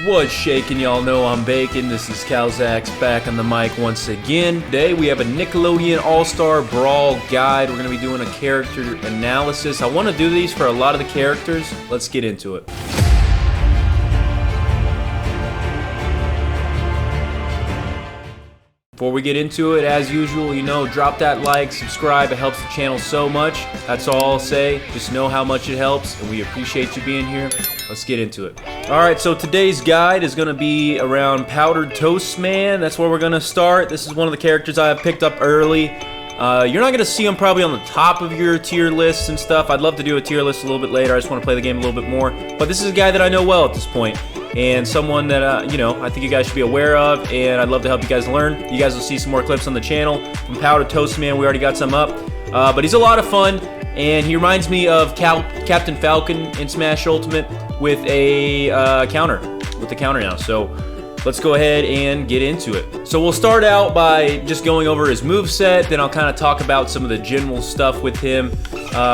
What's shaking? Y'all know I'm baking. This is Calzax back on the mic once again. Today we have a Nickelodeon All-Star Brawl guide. We're going to be doing a character analysis. I want to do these for a lot of the characters. Let's get into it. Before we get into it, as usual, you know, drop that like, subscribe. It helps the channel so much. That's all I'll say. Just know how much it helps, and we appreciate you being here. Let's get into it. Alright, so today's guide is going to be around Powdered Toast Man. That's where we're going to start. This is one of the characters I have picked up early. You're not going to see him probably on the top of your tier lists and stuff. I'd love to do a tier list a little bit later. I just want to play the game a little bit more. But this is a guy that I know well at this point. And someone that, you know, I think you guys should be aware of, and I'd love to help you guys learn. You guys will see some more clips on the channel from Powdered Toast Man. We already got some up. But he's a lot of fun, and he reminds me of Captain Falcon in Smash Ultimate with a counter. With the counter now. So let's go ahead and get into it. So we'll start out by just going over his moveset, then I'll kind of talk about some of the general stuff with him.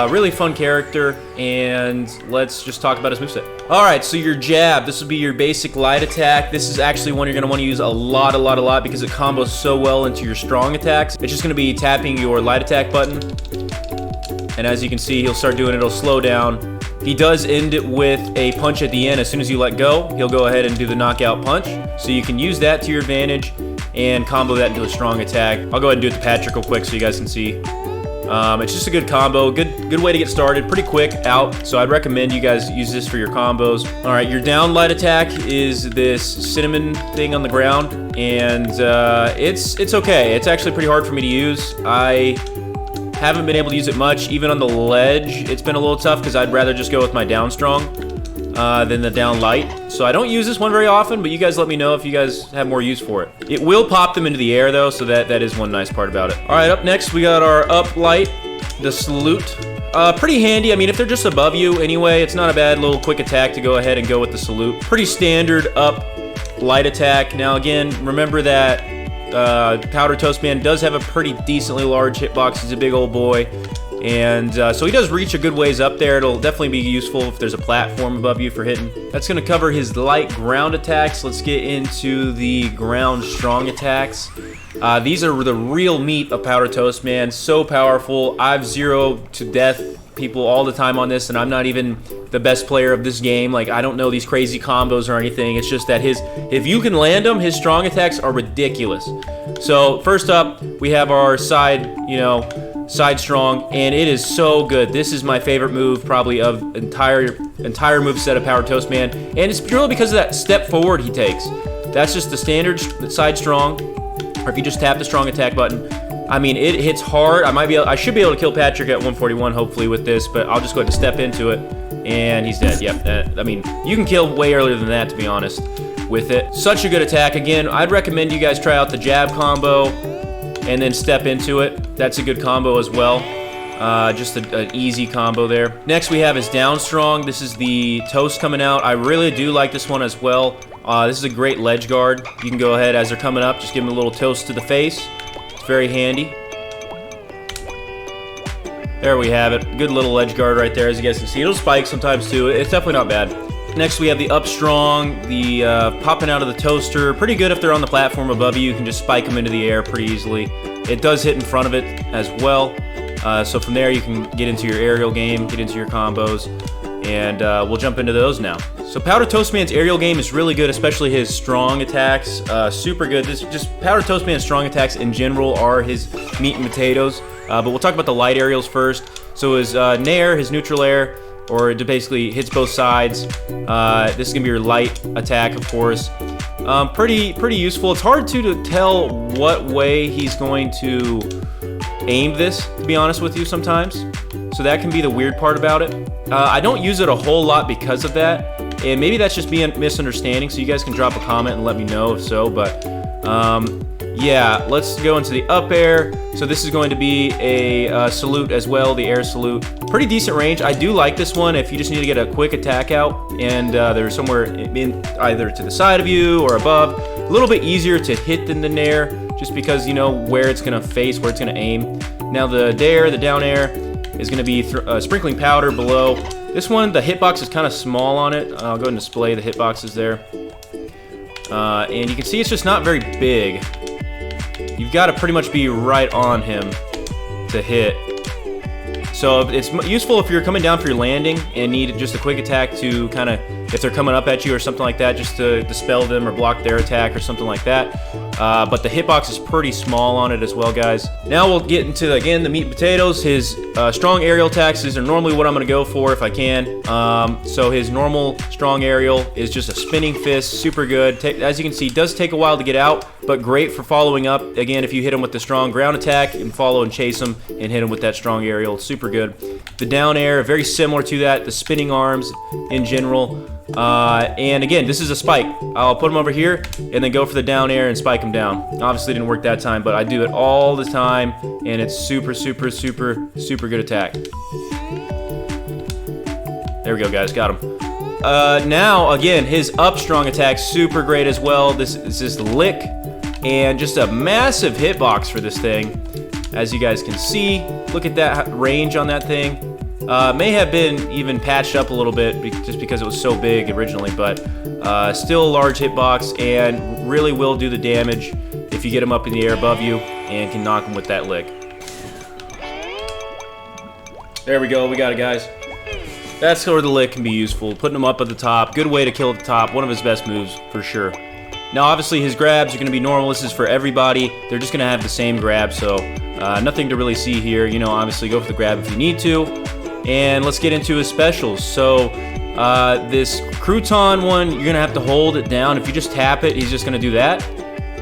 Really fun character, and let's just talk about his moveset. Alright, so your jab, this will be your basic light attack. This is actually one you're going to want to use a lot because it combos so well into your strong attacks. It's just going to be tapping your light attack button, and as you can see, he'll start doing it, it'll slow down. He does end it with a punch at the end. As soon as you let go, he'll go ahead and do the knockout punch. So you can use that to your advantage and combo that into a strong attack. I'll go ahead and do it to Patrick real quick so you guys can see. It's just a good combo, good way to get started, pretty quick out. So I'd recommend you guys use this for your combos. All right, your down light attack is this cinnamon thing on the ground, and it's okay. It's actually pretty hard for me to use. I haven't been able to use it much, even on the ledge. It's been a little tough because I'd rather just go with my down strong than the down light. So I don't use this one very often, but you guys let me know if you guys have more use for it. It will pop them into the air though, so that is one nice part about it. All right, up next we got our up light, the salute. Pretty handy. I mean, if they're just above you anyway, it's not a bad little quick attack to go ahead and go with the salute. Pretty standard up light attack. Now again, remember that Powdered Toast Man does have a pretty decently large hitbox. He's a big old boy, and so he does reach a good ways up there. It'll definitely be useful if there's a platform above you for hitting. That's going to cover his light ground attacks. Let's get into the ground strong attacks. These are the real meat of Powdered Toast Man. So powerful. I've zeroed to death people all the time on this, and I'm not even the best player of this game. Like, I don't know these crazy combos or anything. It's just that if you can land them, his strong attacks are ridiculous. So first up, we have our side strong, and it is so good. This is my favorite move probably of entire moveset of Powdered Toast Man, and it's purely because of that step forward he takes. That's just the standard side strong, or if you just tap the strong attack button. I mean, it hits hard. I should be able to kill Patrick at 141 hopefully with this, but I'll just go ahead and step into it, and he's dead. Yep. I mean, you can kill way earlier than that, to be honest, with it. Such a good attack. Again, I'd recommend you guys try out the jab combo and then step into it. That's a good combo as well. Just an easy combo there. Next, we have his down strong. This is the toast coming out. I really do like this one as well. This is a great ledge guard. You can go ahead as they're coming up, just give them a little toast to the face. Very handy. There we have it. Good little ledge guard right there, as you guys can see. It'll spike sometimes too. It's definitely not bad. Next we have the up strong, the popping out of the toaster. Pretty good if they're on the platform above you. You can just spike them into the air pretty easily. It does hit in front of it as well. So from there you can get into your aerial game, get into your combos, and we'll jump into those now. So Powdered Toast Man's aerial game is really good, especially his strong attacks. Super good. Powdered Toast Man's strong attacks in general are his meat and potatoes. But we'll talk about the light aerials first. So his nair, his neutral air, or it basically hits both sides. This is gonna be your light attack, of course. Pretty useful. It's hard to tell what way he's going to aim this, to be honest with you, sometimes. So that can be the weird part about it. I don't use it a whole lot because of that, and maybe that's just me misunderstanding, so you guys can drop a comment and let me know if so, but yeah, let's go into the up air. So this is going to be a salute as well, the air salute. Pretty decent range. I do like this one if you just need to get a quick attack out, and they're somewhere in either to the side of you or above. A little bit easier to hit than the nair, just because you know where it's gonna face, where it's gonna aim. Now the dair, the down air, is gonna be sprinkling powder below. This one, the hitbox is kind of small on it. I'll go ahead and display the hitboxes there. And you can see it's just not very big. You've got to pretty much be right on him to hit. So it's useful if you're coming down for your landing and need just a quick attack to kind of, if they're coming up at you or something like that, just to dispel them or block their attack or something like that. But the hitbox is pretty small on it as well, guys. Now we'll get into, again, the meat and potatoes. His strong aerial attacks are normally what I'm going to go for if I can. So his normal strong aerial is just a spinning fist, super good. As you can see, it does take a while to get out, but great for following up. Again, if you hit him with the strong ground attack and follow and chase him and hit him with that strong aerial, super good. The down air, very similar to that. The spinning arms in general. And again, this is a spike. I'll put him over here and then go for the down air and spike him down. Obviously didn't work that time, but I do it all the time, and it's super, super, super, super good attack. There we go, guys. Got him. Now, again, his up strong attack, super great as well. This is this lick, and just a massive hitbox for this thing. As you guys can see, look at that range on that thing. May have been even patched up a little bit just because it was so big originally, but still a large hitbox and really will do the damage if you get him up in the air above you and can knock him with that lick. There we go, we got it, guys. That's where the lick can be useful, putting him up at the top. Good way to kill at the top, one of his best moves for sure. Now obviously his grabs are going to be normal. This is for everybody. They're just going to have the same grab, so nothing to really see here. You know, obviously go for the grab if you need to. And let's get into his specials. So this crouton one, you're going to have to hold it down. If you just tap it, he's just going to do that.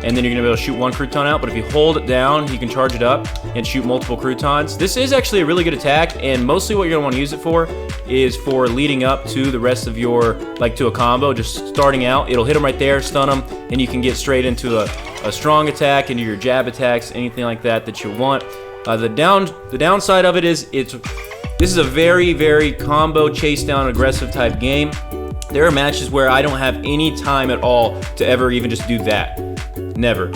And then you're going to be able to shoot one crouton out. But if you hold it down, you can charge it up and shoot multiple croutons. This is actually a really good attack, and mostly what you're going to want to use it for is for leading up to the rest of your, like to a combo, just starting out. It'll hit him right there, stun him, and you can get straight into a strong attack, into your jab attacks, anything like that that you want. The downside of it is this is a very, very combo chase down aggressive type game. There are matches where I don't have any time at all to ever even just do that. Never.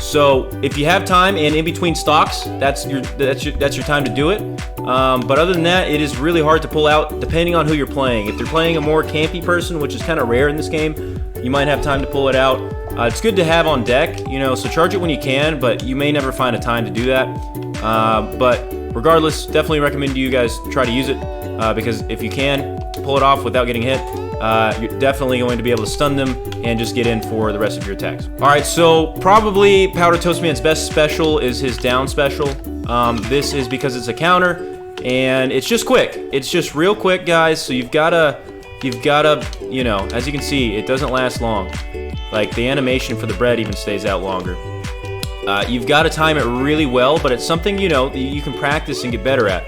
So if you have time and in between stocks, that's your time to do it. But other than that, it is really hard to pull out depending on who you're playing. If you're playing a more campy person, which is kind of rare in this game, you might have time to pull it out. It's good to have on deck, you know, so charge it when you can, but you may never find a time to do that. But regardless, definitely recommend you guys try to use it because if you can pull it off without getting hit, you're definitely going to be able to stun them and just get in for the rest of your attacks. Alright, so probably Powder Toast Man's best special is his down special. This is because it's a counter, and it's just quick. It's just real quick, guys, so you've gotta, you know, as you can see, it doesn't last long. Like, the animation for the bread even stays out longer. You've got to time it really well, but it's something, you know, that you can practice and get better at.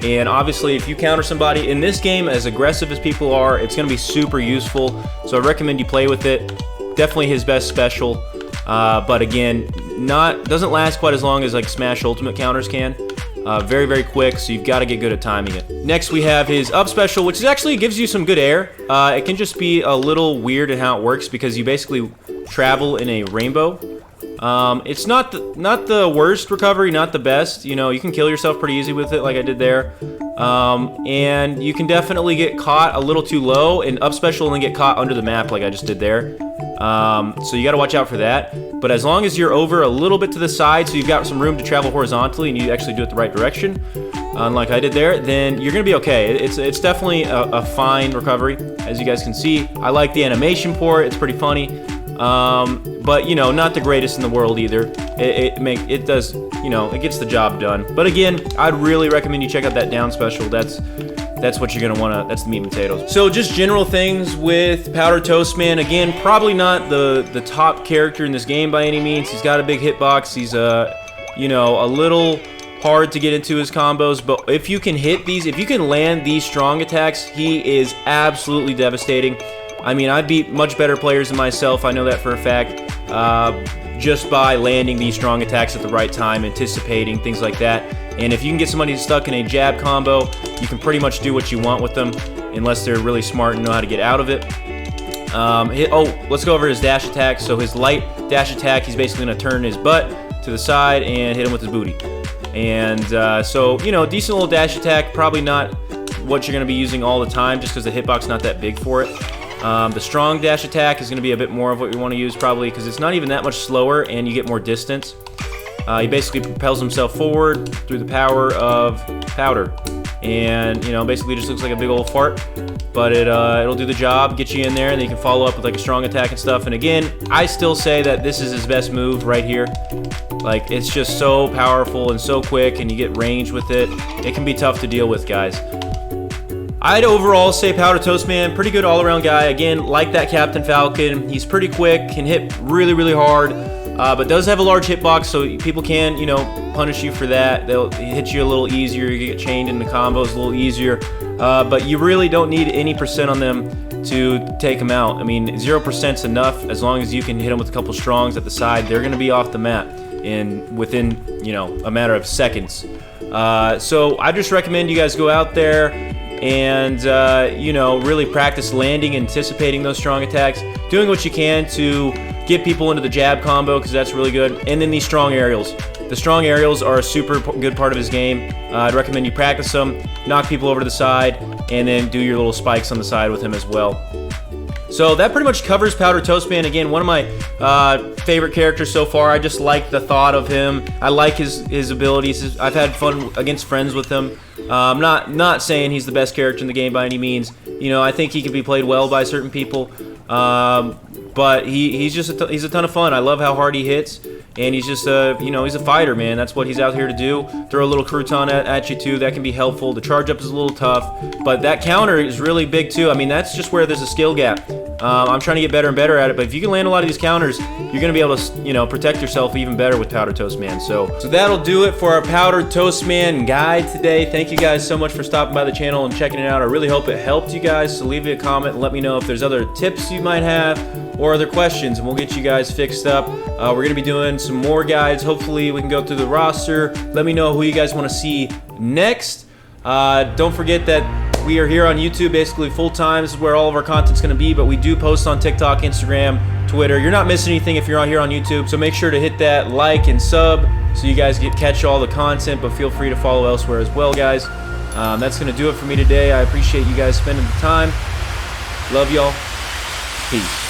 And obviously, if you counter somebody in this game, as aggressive as people are, it's going to be super useful. So I recommend you play with it. Definitely his best special. But again, doesn't last quite as long as like Smash Ultimate counters can. Very, very quick, so you've got to get good at timing it. Next, we have his up special, which actually gives you some good air. It can just be a little weird in how it works because you basically travel in a rainbow. It's not the worst recovery, not the best. You know, you can kill yourself pretty easy with it like I did there. And you can definitely get caught a little too low and up special and then get caught under the map like I just did there. So you got to watch out for that. But as long as you're over a little bit to the side, so you've got some room to travel horizontally and you actually do it the right direction, like I did there, then you're going to be okay. It's definitely a fine recovery, as you guys can see. I like the animation for it. It's pretty funny. But you know, not the greatest in the world either. It does, you know, it gets the job done. But again, I'd really recommend you check out that down special. That's what you're gonna wanna. That's the meat and potatoes. So just general things with Powder Toast Man. Again, probably not the top character in this game by any means. He's got a big hitbox. He's you know, a little hard to get into his combos. But if you can hit these, if you can land these strong attacks, he is absolutely devastating. I mean, I beat much better players than myself, I know that for a fact, just by landing these strong attacks at the right time, anticipating, things like that. And if you can get somebody stuck in a jab combo, you can pretty much do what you want with them, unless they're really smart and know how to get out of it. Let's go over his dash attack. So his light dash attack, he's basically going to turn his butt to the side and hit him with his booty. And so, you know, decent little dash attack, probably not what you're going to be using all the time, just because the hitbox is not that big for it. The strong dash attack is going to be a bit more of what we want to use probably because it's not even that much slower and you get more distance. He basically propels himself forward through the power of powder. And, you know, basically just looks like a big old fart. But it'll do the job, get you in there, and then you can follow up with like a strong attack and stuff. And again, I still say that this is his best move right here. Like, it's just so powerful and so quick, and you get range with it. It can be tough to deal with, guys. I'd overall say Powder Toast Man, pretty good all-around guy. Again, like that Captain Falcon, he's pretty quick, can hit really, really hard, but does have a large hitbox, so people can, you know, punish you for that. They'll hit you a little easier. You get chained into combos a little easier, but you really don't need any percent on them to take them out. I mean, 0%'s enough as long as you can hit them with a couple strongs at the side. They're going to be off the map within, you know, a matter of seconds. So I just recommend you guys go out there and, you know, really practice landing, anticipating those strong attacks, doing what you can to get people into the jab combo because that's really good, and then these strong aerials. The strong aerials are a super good part of his game. I'd recommend you practice them, knock people over to the side, and then do your little spikes on the side with him as well. So that pretty much covers Powder Toast Man. Again, one of my favorite characters so far. I just like the thought of him. I like his abilities. I've had fun against friends with him. I'm not saying he's the best character in the game by any means. You know, I think he can be played well by certain people. But he's a ton of fun. I love how hard he hits, and he's just you know, he's a fighter, man. That's what he's out here to do. Throw a little crouton at you too. That can be helpful. The charge up is a little tough, but that counter is really big too. I mean, that's just where there's a skill gap. I'm trying to get better and better at it, but if you can land a lot of these counters, you're going to be able to, you know, protect yourself even better with Powder Toast Man. So that'll do it for our Powder Toast Man guide today. Thank you guys so much for stopping by the channel and checking it out. I really hope it helped you guys. So leave me a comment and let me know if there's other tips you might have or other questions, and we'll get you guys fixed up. We're going to be doing some more guides. Hopefully we can go through the roster. Let me know who you guys want to see next. Don't forget that we are here on YouTube basically full-time. This is where all of our content's going to be, but we do post on TikTok, Instagram, Twitter. You're not missing anything if you're on here on YouTube, so make sure to hit that like and sub so you guys catch all the content, but feel free to follow elsewhere as well, guys. That's going to do it for me today. I appreciate you guys spending the time. Love y'all. Peace.